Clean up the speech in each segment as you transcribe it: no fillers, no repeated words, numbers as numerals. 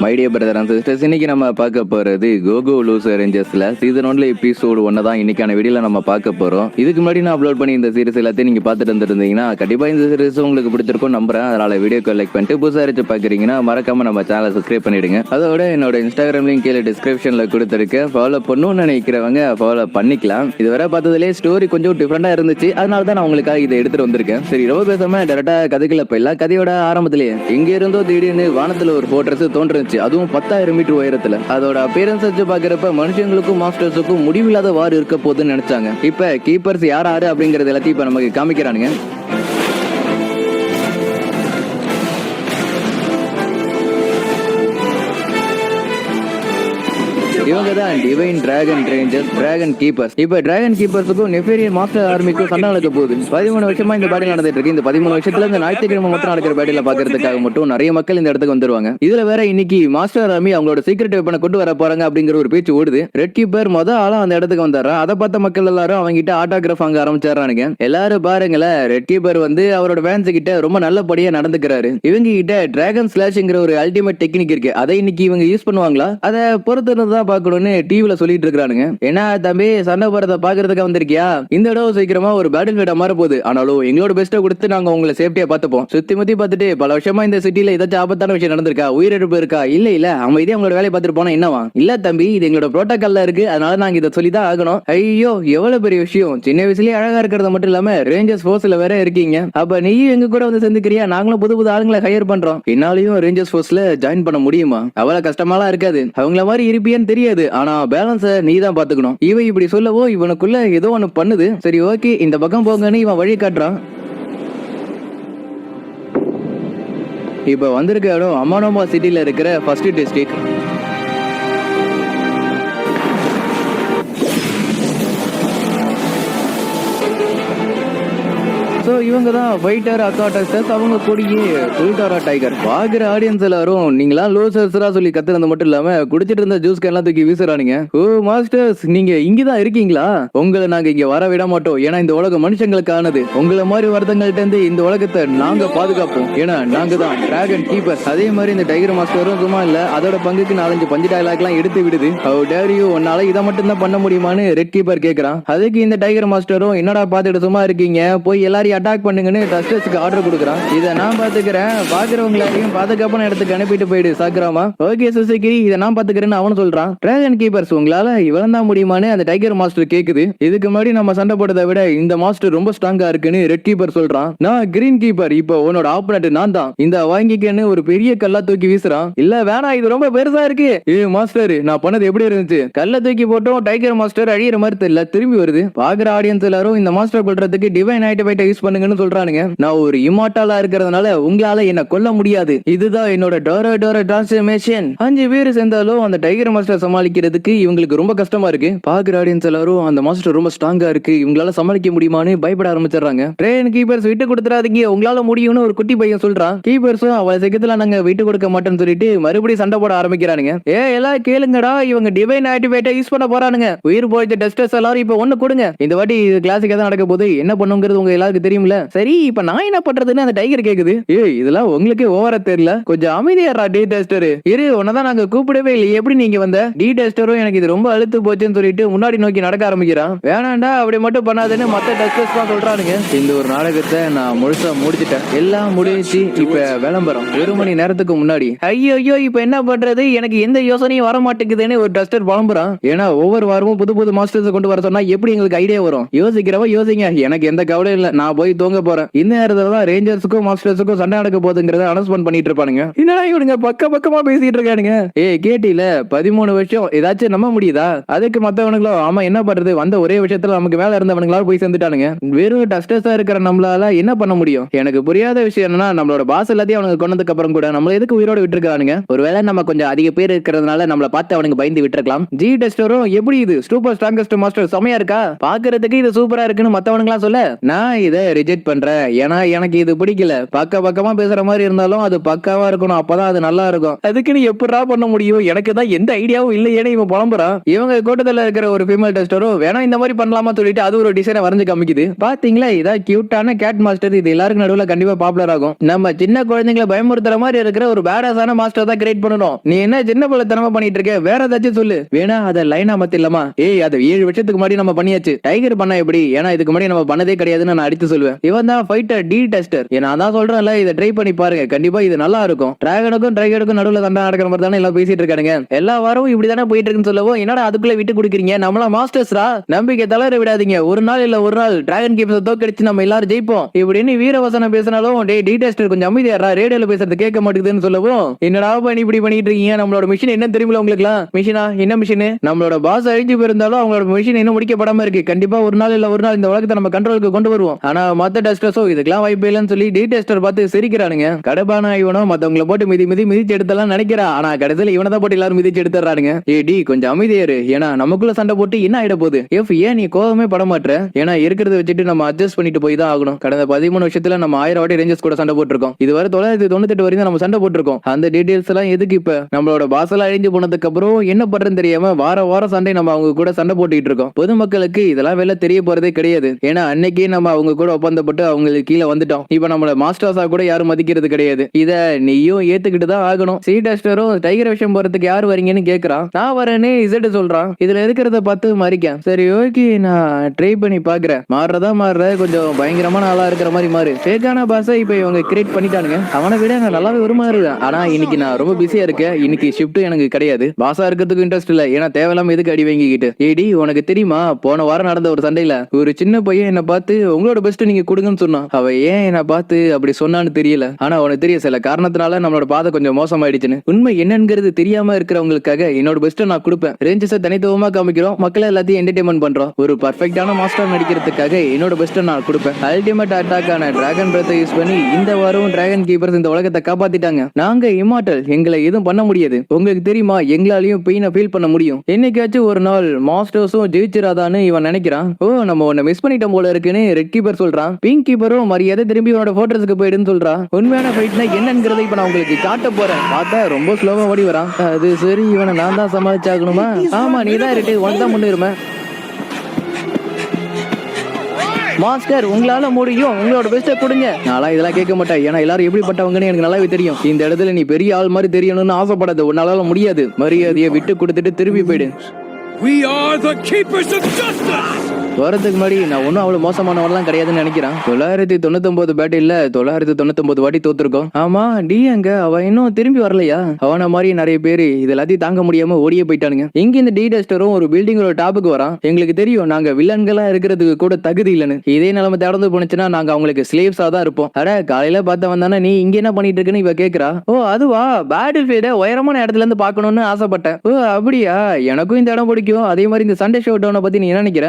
My dear brother and sisters, இன்னைக்கு நம்ம பார்க்க போறது கோகோ லூசர் ரேஞ்சர்ஸ்ல சீசன் 1 எபிசோடு 1 தான் இன்னைக்கான வீடியோல நம்ம பார்க்க போறோம். இதுக்கு முன்னாடி நான் அப்லோட் பண்ணி இந்த சீரிஸ் எல்லாத்தையும் நீங்க பார்த்துட்டு இருந்திருந்தீங்கன்னா கண்டிப்பா இந்த சீரிஸ் உங்களுக்கு பிடிச்சிருக்கும் நம்புறேன். அதனால வீடியோக்கு லைக் பண்ணிட்டு புதுசா இருந்துச்சு பாக்குறீங்கன்னா மறக்காம நம்ம சேனலை சப்ஸ்கிரைப் பண்ணிடுங்க. அதோட என்னோட இன்ஸ்டாகிராம் லிங்க் கீழே டிஸ்கிரிப்ஷன்ல கொடுத்துருக்கேன். ஃபாலோ பண்ணணும்னு நினைக்கிறவங்க ஃபாலோ பண்ணிக்கலாம். இதுவரை பார்த்ததுலேயே ஸ்டோரி கொஞ்சம் டிஃப்ரெண்டா இருந்துச்சு, அதனால தான் நான் உங்களுக்காக இதை எடுத்துட்டு வந்திருக்கேன். சரி, ரொம்ப பேசாம டேரக்டா கதைக்குள்ள போயிடலாம். கதையோட ஆரம்பத்திலேயே எங்க இருந்தோ திடீர்னு வானத்துல ஒரு போர்ட்ரஸ் தோன்றுச்சு, அதுவும் 10,000 மீட்டர் உயரத்துல. அதோட அப்பியரன்ஸ் வச்சு பாக்குறப்ப மனுஷங்களுக்கும் மாஸ்டர்ஸுக்கும் முடிவில்லாத வார் இருக்க போகுதுன்னு நினைச்சாங்க. இப்ப கீப்பர்ஸ் யார் அப்படிங்கறது எல்லாத்தையும் இப்ப நமக்கு காமிக்கிறானுங்க. இவங்க தான் divine dragon Rangers, dragon keepers. இப்ப டிராகன் கீப்பர்ஸுக்கும் நெஃபேரியன் மாஸ்டர் ஆர்மிக்கும் சண்டை நடக்க போகுது. 13 வருஷமா இந்த பேட்டில் நடந்துட்டு இருக்கு. இந்த 13 வருஷத்துல இந்த ஞாயிற்றுக்கிழமை மட்டும் நடக்கிற பேட்டில பாக்குறதுக்காக மட்டும் நிறைய மக்கள் இந்த இடத்துக்கு வந்துருவாங்க. இதுல வேற இன்னைக்கு மாஸ்டர் ஆர்மி அவங்களோட சீக்ரெட் வெப்பனை கொண்டு வர போறாங்க அப்படிங்கிற ஒரு பேச்சு ஓடுது. ரெட் கீப்பர் ஆளா அந்த இடத்துக்கு வந்தாரா. அதை பார்த்த மக்கள் எல்லாரும் அவங்க கிட்ட ஆட்டோகிராஃப் வாங்க ஆரம்பிச்சாரானுங்க. எல்லாரும் பாருங்களேன், ரெட் கீப்பர் வந்து அவரோட ஃபேன்ஸ் கிட்ட ரொம்ப நல்லபடியா நடந்துக்கிறாரு. இவங்க கிட்ட டிராகன் ஸ்லாஷ்ங்கிற ஒரு அல்டிமேட் டெக்னிக் இருக்கு. அதை இன்னைக்கு இவங்க யூஸ் பண்ணுவாங்களா, அதை பொறுத்து பார்க்கணும்னு டிவில சொல்லிட்டு இருக்கானுங்க. என்ன தம்பி, சண்டை போறத பாக்குறதுக்கு வந்திருக்கியா? இந்த இடம் சீக்கிரமா ஒரு பேட்டில் ஃபீல்டா மாற போகுது. ஆனாலும் எங்களோட பெஸ்ட்டை கொடுத்து நாங்க உங்களை சேஃப்டியா பாத்துப்போம். சுத்தி முத்தி பார்த்துட்டு பல வருஷமா இந்த சிட்டில ஏதாச்சும் ஆபத்தான விஷயம் நடந்திருக்கா, உயிரிழப்பு இருக்கா? இல்ல அமைதியா அவங்களோட வேலையை பார்த்துட்டு போனா என்னவா? இல்ல தம்பி, இது எங்களோட புரோட்டோகால்ல இருக்கு, அதனால நாங்க இதை சொல்லிதான் ஆகணும். ஐயோ, எவ்வளவு பெரிய விஷயம். சின்ன வயசுலயே அழகா இருக்கிறது மட்டும் இல்லாம ரேஞ்சர்ஸ் ஃபோர்ஸ்ல வேற இருக்கீங்க. அப்ப நீயும் எங்க கூட வந்து சேர்ந்துக்கிறியா? நாங்களும் புது புது ஆளுங்களை ஹையர் பண்றோம். என்னாலையும் ரேஞ்சர்ஸ் ஃபோர்ஸ்ல ஜாயின் பண்ண முடியுமா? அவ்வளவு கஷ்டமாலாம் இருக்காது. அவங்கள மாதிரி இருப்பியான்னு தெரியாது, ஆனா பேலன்ஸ நீ தான் பாத்துக்கணும். இவன் இப்படி சொல்லவோ இவனுக்குள்ள ஏதோ ஒண்ணு பண்ணுது. சரி, ஓகே, இந்த பக்கம் போங்கன்னு இவன் வழி காட்டுறான். இப்ப வந்திருக்க இடம் அமானோமா சிட்டில இருக்கிற ஃபர்ஸ்ட் டிஸ்ட்ரிக்ட். சோ இவங்க தான் ஃபைட்டர் அக்காட்டர்ஸ். அவங்க கூடியே புல்டாரா டைகர். பாக்குற ஆடியன்ஸ் எல்லாரும் நீங்களா லோசர்ஸரா சொல்லி கத்துறது மட்டும் இல்லாம குடிச்சிட்டு இருந்த ஜூஸ் எல்லாம் தூக்கி வீசுறானுங்க. ஓ மாஸ்டர்ஸ், நீங்க இங்கதான் இருக்கீங்களா? உங்களை நாங்க இங்க வர விட மாட்டோம். ஏன்னா இந்த உலகம் மனுஷங்களுக்கானது. உங்களை மாதிரி வருத்தங்கள்ட்ட இருந்து இந்த உலகத்தை நாங்க பாதுகாப்போம். ஏன்னா நாங்க தான் டிராகன் கீப்பர்ஸ். அதே மாதிரி இந்த டைகர் மாஸ்டரும் சும்மா இல்ல, அதோட பங்குக்கு 4-5 பஞ்சு டயலாக் எல்லாம் எடுத்து விடுது. ஹவ் டேர் யூ, உன்னால இதை மட்டும் தான் பண்ண முடியுமான்னு ரெட் கீப்பர் கேக்குறான். அதுக்கு இந்த டைகர் மாஸ்டரும் என்னடா பாத்துட்டு சும்மா இருக்கீங்க, போய் எல்லாரையும் அட்டாக் பண்ணுங்கன்னு டஸ்டர்ஸ்க்கு ஆர்டர் கொடுக்குறான். இதை நான் பாத்துக்கிறேன், பாக்குறவங்களையும் பாதுகாப்பான இடத்துக்கு அனுப்பிட்டு போயிடு சாக்குறாமா. ஓகே சுசுகி, இதை நான் பாத்துக்கிறேன்னு அவனு சொல்றான். டிராகன் கீப்பர்ஸ், உங்களால இவ்வளவு தான் முடியுமான்னு அந்த டைகர் மாஸ்டர் கேக்குது. இதுக்கு முன்னாடி நம்ம சண்டை போட்டதை விட இந்த மாஸ்டர் ரொம்ப ஸ்ட்ராங்கா இருக்குன்னு ரெட் கீப்பர் சொல்றான். நான் கிரீன் கீப்பர், இப்போ உன்னோட ஆப்பனட் நான் தான். இந்த வாங்கிக்கன்னு ஒரு பெரிய கல்லா தூக்கி வீசுறான். இல்ல வேணாம், இது ரொம்ப பெருசா இருக்கு. மாஸ்டர், நான் பண்ணது எப்படி இருந்துச்சு? கல்ல தூக்கி போட்டோம், டைகர் மாஸ்டர் அழியிற மாதிரி தெரியல, திரும்பி வருது. பாக்குற ஆடியன்ஸ் எல்லாரும் இந்த மாஸ்டர் கொல்றதுக்கு டிவைன் ஆக்டிவேட்டை யூஸ் பண்ணுங்கன்னு சொல்றானுங்க. நான் ஒரு இம்மார்ட்டலா இருக்கிறதுனால உங்களால என்ன கொல்ல முடியாது. இதுதான் என்னோட டோரோ டிரான்ஸ்ஃபர்மேஷன். 5 பேர் சேர்ந்தாலும் அந்த டைகர் மாஸ்டர் சமாளிக்கிறதுக்கு இவங்களுக்கு ரொம்ப கஷ்டமா இருக்கு. பாக்குற ஆடியன்ஸ் எல்லாரும் அந்த மாஸ்டர் ரொம்ப ஸ்ட்ராங்கா இருக்கு, இவங்களால சமாளிக்க முடியுமான்னு பயப்பட ஆரம்பிச்சிடறாங்க. ட்ரெயின் கீப்பர்ஸ், விட்டு கொடுத்துறாதீங்க, உங்களால முடியும்னு ஒரு குட்டி பையன் சொல்றான். கீப்பர்ஸும் அவளை சீக்கிரத்துல நாங்க விட்டு கொடுக்க மாட்டோம்னு சொல்லிட்டு மறுபடியும் சண்டை போட ஆரம்பிக்கிறானுங்க. எல்லாம் கேளுங்கடா, இவங்க டிவைன் ஆக்டிவேட்டை யூஸ் பண்ண போறானுங்க. உயிர் போயிட்டு டஸ்டர்ஸ் எல்லாரும் இப்ப ஒண்ணு கொடுங்க. இந்த வாட்டி கிளாசிக்கா தான் நடக்க போகுது, என்ன பண்ணுங்கிறது உங்க எல்லாருக்கும் தெரியும்ல. சரி, இப்ப நான் என்ன பண்றதுன்னு அந்த டைகர் கேக்குது. இதெல்லாம் உங்களுக்கு ஓவரா தெரியல, கொஞ்சம் அமைதியாரா டி டெஸ்டர். இரு, உன்னதான் நாங்க கூப்பிடவே இல்லை, எப்படி நீங்க வந்த? டி டெஸ்டரும் எனக்கு இது ரொம்ப அழுத்து போச்சுன்னு சொல்லிட்டு முன்னாடி நோக்கி நடக்க ஆரம்பிக்கிறான். வேணாண்டா, அப்படி மட்டும் பண்ணாதுன்னு மத்த டெஸ்டர்ஸ் தான் சொல்றானுங்க. இந்த ஒரு நாடகத்தை நான் முழுசா முடிச்சிட்டேன், எல்லாம் முடிச்சு இப்ப விளம்பரம் 1 மணி நேரத்துக்கு முன்னாடி. ஐயோ, இப்ப என்ன பண்றது, எனக்கு எந்த யோசனையும் வர மாட்டேங்குதுன்னு ஒரு டெஸ்டர் புலம்புறான். ஏன்னா ஒவ்வொரு வாரமும் புது புது மாஸ்டர்ஸ் கொண்டு வர சொன்னா எப்படி எங்களுக்கு ஐடியா வரும்? யோசிக்கிறவ யோசிங்க, எனக்கு எந்த கவலையும் இல்ல, நான் போய் தூங்க போறேன். இந்த நேரத்துல தான் ரேஞ்சர்ஸுக்கும் மாஸ்டர்ஸுக்கும் சண்டை நடக்க போகுதுங்கிறத அனௌன்ஸ்மென்ட் பண்ணிட்டு இருப்பானுங்க. என்னடா இவனுங்க பக்கமா பேசிட்டு இருக்கானுங்க. கேட்டில 13 வருஷம் ஏதாச்சும் நம்ப முடியுதா? அதுக்கு மத்தவனுங்களோ ஆமா என்ன பண்றது, வந்த ஒரே விஷயத்துல நமக்கு மேல இருந்தவனுங்களால போய் சேர்ந்துட்டானுங்க. வெறும் டஸ்டர்ஸா இருக்கிற நம்மளால என்ன பண்ண முடியும்? எனக்கு புரியாத விஷயம் என்னன்னா, நம்மளோட பாஸ் எல்லாத்தையும் அவனுக்கு கொண்டதுக்கு அப்புறம் கூட நம்மள எதுக்கு உயிரோட விட்டுருக்கானுங்க? ஒருவேளை நம்ம கொஞ்சம் அதிக பேர் இருக்கிறதுனால நம்மள பார்த்து அவனுக்கு பயந்து விட்டுருக்கலாம். ஜி டெஸ்டரும் எப்படி இது சூப்பர் ஸ்ட்ராங்கஸ்ட் மாஸ்டர் செமையா இருக்கா, பாக்குறதுக்கு இது சூப்பரா இருக்குன்னு மத்தவனுங்களா சொல்ல, நான் இதை ரிஜெக்ட் ரிஜெக்ட் பண்றேன். ஏன்னா எனக்கு இது பிடிக்கல. பக்கமா பேசுற மாதிரி இருந்தாலும் அது பக்காவா இருக்கணும். அப்பதான் அது நல்லா இருக்கும். அதுக்கு நீ எப்படிடா பண்ண முடியும்? எனக்கு தான் எந்த ஐடியாவும் இல்லையேன்னு இவன் புலம்புறான். இவங்க கூட்டத்துல இருக்கிற ஒரு ஃபீமேல் டெஸ்டரும் வேணா இந்த மாதிரி பண்ணலாமா சொல்லிட்டு அது ஒரு டிசைனை வரைஞ்சு காமிக்குது. பாத்தீங்களா, இதா கியூட்டான கேட் மாஸ்டர். இது எல்லாருக்கும் நடுவுல கண்டிப்பா பாப்புலர் ஆகும். நம்ம சின்ன குழந்தைங்களை பயமுறுத்துற மாதிரி இருக்கிற ஒரு பேடாஸான மாஸ்டர் தான் கிரியேட் பண்ணணும். நீ என்ன சின்ன பிள்ளைத்தனமா பண்ணிட்டு இருக்க? வேற ஏதாச்சும் சொல்லு. வேணா அதை லைனா மாத்திரலாமா? ஏய், அது 7 வருஷத்துக்கு முன்னாடி நம்ம பண்ணியாச்சு. டைகர் பண்ண எப்படி? ஏன்னா இதுக்கு முன்னாடி நம்ம பண்ணதே கிடையாதுன்னு நான் அடித்து சொல்லுவேன். இவன் தான் ஃபைட்டர் டி டெஸ்டர். நான் தான் சொல்றேன்ல, இதை ட்ரை பண்ணி பாருங்க. கண்டிப்பா இது நல்லா இருக்கும். டிராகனுக்கும் டைகருக்கும் நடுவுல சண்டை நடக்கிற மாதிரி தானே எல்லாம் பேசிட்டு இருக்கானுங்க. எல்லா வாரமும் இப்படி தானே போயிட்டு இருக்குன்னு சொல்லவும் என்னடா அதுக்குள்ள விட்டு கொடுக்குறீங்க? நம்மளா மாஸ்டர்ஸ்ரா, நம்பிக்கை தளர விடாதீங்க. ஒரு நாள் இல்ல ஒரு நாள் டிராகன் கேம்ஸ் தோக்கடிச்சு நம்ம எல்லாரும் ஜெயிப்போம் இப்படின்னு வீரவசனம் பேசினாலும் டே டி டெஸ்டர் கொஞ்சம் அமைதியாரா, ரேடியோல பேசுறது கேட்க மாட்டேங்குதுன்னு சொல்லவும் என்னடா பண்ணி இப்படி பண்ணிட்டு இருக்கீங்க? நம்மளோட மிஷின் என்ன தெரியுமில உங்களுக்குலாம்? மிஷினா? என்ன மிஷின்? நம்மளோட பாஸ் அழிஞ்சு போயிருந்தாலும் அவங்களோட மிஷின் இன்னும் முடிக்கப்படாம இருக்கு. கண்டிப்பா ஒரு நாள் இல்ல ஒரு நாள் இந்த உலகத்தை நம்ம கண்ட்ரோலுக்கு கொண்டு வருவோம். ஆனா மத்த டெஸ்டர்ஸோ இதுக்கெல்லாம் வாய்ப்பு இல்லைன்னு சொல்லி டி டெஸ்டர் பார்த்து சிரிக்கிறானுங்க. கடப்பான இவனோ மத்தவங்களை போட்டு மிதிச்சு எடுத்தலாம் நினைக்கிறா. ஆனா கடைசியில இவனை தான் போட்டு எல்லாரும் மிதிச்சு எடுத்துறானுங்க. ஏ டி, கொஞ்சம் அமைதியாரு. ஏன்னா நமக்குள்ள சண்டை போட்டு என்ன ஆயிட போகுது? ஏன் நீ கோவமே பட மாட்டற? ஏன்னா இருக்கிறத வச்சுட்டு நம்ம அட்ஜஸ்ட் பண்ணிட்டு போய் தான் ஆகணும். கடந்த 13 வருஷத்துல நம்ம 1000 வாட்டி ரேஞ்சர்ஸ் கூட சண்டை போட்டுருக்கோம். இதுவரை 998 வரைக்கும் நம்ம சண்டை போட்டுருக்கோம். அந்த டீடைல்ஸ் எல்லாம் எதுக்கு இப்ப? நம்மளோட பாஸ் எல்லாம் அழிஞ்சு போனதுக்கு அப்புறம் என்ன பண்றதுன்னு தெரியாம வாரம் சண்டை நம்ம அவங்க கூட சண்டை போட்டுட்டு இருக்கோம். பொதுமக்களுக்கு இதெல்லாம் வெளில தெரிய போறதே கிடையாது. ஏன்னா அன்னைக்கே நம்ம அவங்க கூட ஒப்பந்தப்பட்டு அவங்களுக்கு கீழே வந்துட்டோம். இப்ப நம்மள மாஸ்டர்ஸா கூட யாரும் மதிக்கிறது கிடையாது. இத நீயும் ஏத்துக்கிட்டு தான் ஆகணும். சி டெஸ்டரும் டைகர் விஷயம் போறதுக்கு யார் வரீங்கன்னு கேக்குறான். நான் வரேன்னு இசட் சொல்றான். இதுல இருக்கிறத பார்த்து மாறிக்கேன். சரி ஓகே, நான் ட்ரை பண்ணி பாக்குறேன். மாறுறதா மாறுற, கொஞ்சம் பயங்கரமான ஆளா இருக்கிற மாதிரி மாறு. ஃபேக்கான பாஸை இப்ப இவங்க கிரியேட் பண்ணிட்டானுங்க. அவனை விட நான் நல்லாவே உருமாறுவேன். ஆனா இன்னைக்கு நான் ரொம்ப பிஸியா இருக்கேன். இன்னைக்கு ஷிஃப்ட் எனக்கு கிடையாது. பாஸா இருக்கிறதுக்கு இன்ட்ரெஸ்ட் இல்ல. ஏன்னா தேவையில்லாம எதுக்கு அடி வாங்கிக்கிட்டு. ஏடி, உனக்கு தெரியுமா, போன வாரம் நடந்த ஒரு சண்டையில ஒரு சின்ன பையன் என்ன பார்த்து உங்களோட பெஸ்ட் நீங்க கொடுங்கன்னு சொன்னான். அவ ஏன் என்ன பார்த்து அப்படி சொன்னான்னு தெரியல. ஆனா உனக்கு தெரிய சில காரணத்தினால நம்மளோட பாதை கொஞ்சம் மோசமாயிடுச்சுன்னு. உண்மை என்னங்கிறது தெரியாம இருக்கிறவங்களுக்காக என்னோட பெஸ்ட் நான் கொடுப்பேன். ரேஞ்சஸை தனித்துவமா காமிக்கிறோம். மக்கள் எல்லாத்தையும் என்டர்டைன்மெண்ட் பண்றோம். ஒரு பர்ஃபெக்டான மாஸ்டர் நடிக்கிறதுக்காக என்னோட பெஸ்ட் நான் கொடுப்பேன். அல்டிமேட் அட்டாக்கான டிராகன் பிரத்தை யூஸ் பண்ணி இந்த வாரம் டிராகன் கீப்பர்ஸ் இந்த உலகத்தை காப்பாத்திட்டாங்க. நாங்க இம்மார்டல், எங்களை எதுவும் பண்ண முடியாது. உங்களுக்கு தெரியுமா, எங்களாலையும் பெயினை ஃபீல் பண்ண முடியும். என்னைக்காச்சும் ஒரு நாள் மாஸ்டர்ஸும் ஜெயிச்சிராதான்னு இவன் நினைக்கிறான். ஓ, நம்ம உன்னை மிஸ் பண்ணிட்டோம் போல இருக்குன்னு ரெட் கீப்பர் சொல்றான். பிங்க் கீப்பரும் மரியாதை திரும்பி உன்னோட போட்டோஸ்க்கு போயிடுன்னு சொல்றான். உண்மையான ஃபைட்னா என்னங்கிறத இப்ப நான் உங்களுக்கு காட்ட போறேன். பார்த்தா ரொம்ப ஸ்லோவா ஓடி வரான். அது சரி, இவனை நான் தான் சமாளிச்சாகணுமா? ஆமா, நீ தான் ரெட்டு, உனக்கு தான் முன்னுரிமை. மாஸ்டர், உங்களால முடியும். உங்களோட பெஸ்ட்டை கொடுங்க. நான்லாம் இதெல்லாம் கேட்க மாட்டேன். ஏன்னா எல்லாரும் எப்படிப்பட்டவங்கன்னு எனக்கு நல்லாவே தெரியும். இந்த இடத்துல நீ பெரிய ஆள் மாதிரி தெரியணும்னு ஆசைப்படாத. உன்னால முடியாது. மரியாதையை விட்டு கொடுத்துட்டு திரும்பி போயிடு. We are the keepers of justice. வரதுக்கு முன்னாடி நான் ஒன்னும் அவ்வளவு மோசமானவெல்லாம் கிடையாதுன்னு நினைக்கிறேன். 999 பேட்டில்ல 999 வாட்டி தோத்துருக்கோம். ஆமா, டி எங்க? அவன் இன்னும் திரும்பி வரலையா? அவன மாதிரி நிறைய பேரு இது எல்லாத்தையும் தாங்க முடியாம ஓடியே போயிட்டானுங்க. இங்க இந்த டி டெஸ்டரும் ஒரு பில்டிங்கோட டாப்புக்கு வரான். எங்களுக்கு தெரியும் நாங்க வில்லன்களா இருக்கிறதுக்கு கூட தகுதி இல்லைன்னு. இதே நிலைமை தொடர்ந்து போனுச்சுன்னா நாங்க அவங்களுக்கு ஸ்லேவ்ஸா தான் இருப்போம். அட, காலையில பார்த்த வந்தானே நீ இங்க என்ன பண்ணிட்டு இருக்குன்னு இவ கேக்குறா. ஓ அதுவா, பேட்டில் ஃபீல்ட உயரமான இடத்துல இருந்து பாக்கணும்னு ஆசைப்பட்டேன். ஓ அப்படியா, எனக்கும் இந்த இடம் பிடிக்கும். அதே மாதிரி இந்த சண்டே ஷோ டவுனை பத்தி நீ என்ன நினைக்கிற?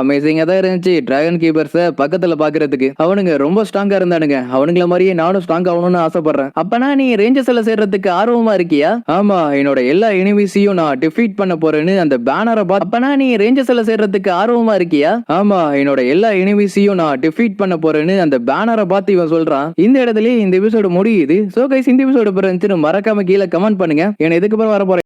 அமேசிங்கா தான் இருந்துச்சு. டிராகன் கீப்பர்ஸ் பக்கத்துல பாக்குறதுக்கு அவனுங்க ரொம்ப ஸ்ட்ராங்கா இருந்தானுங்க. அவனுங்கள மாதிரியே நானும் ஸ்ட்ராங் ஆகணும்னு ஆசைப்படுறேன். அப்பனா நீ ரேஞ்சர்ஸ்ல சேர்றதுக்கு ஆர்வமா இருக்கியா? ஆமா, என்னோட எல்லா எனிமீஸையும் நான் டிஃபீட் பண்ண போறேன்னு அந்த பேனரை பார்த்து. அப்பனா நீ ரேஞ்சர்ஸ்ல சேர்றதுக்கு ஆர்வமா இருக்கியா? ஆமா, என்னோட எல்லா எனிமீஸையும் நான் டிஃபீட் பண்ண போறேன்னு அந்த பேனரை பார்த்து இவன் சொல்றான். இந்த இடத்துலயே இந்த எபிசோடு முடியுது. சோ கைஸ், இந்த எபிசோடு பிறகு மறக்காம கீழே கமெண்ட் பண்ணுங்க. என்ன எதுக்கு வர போறேன்.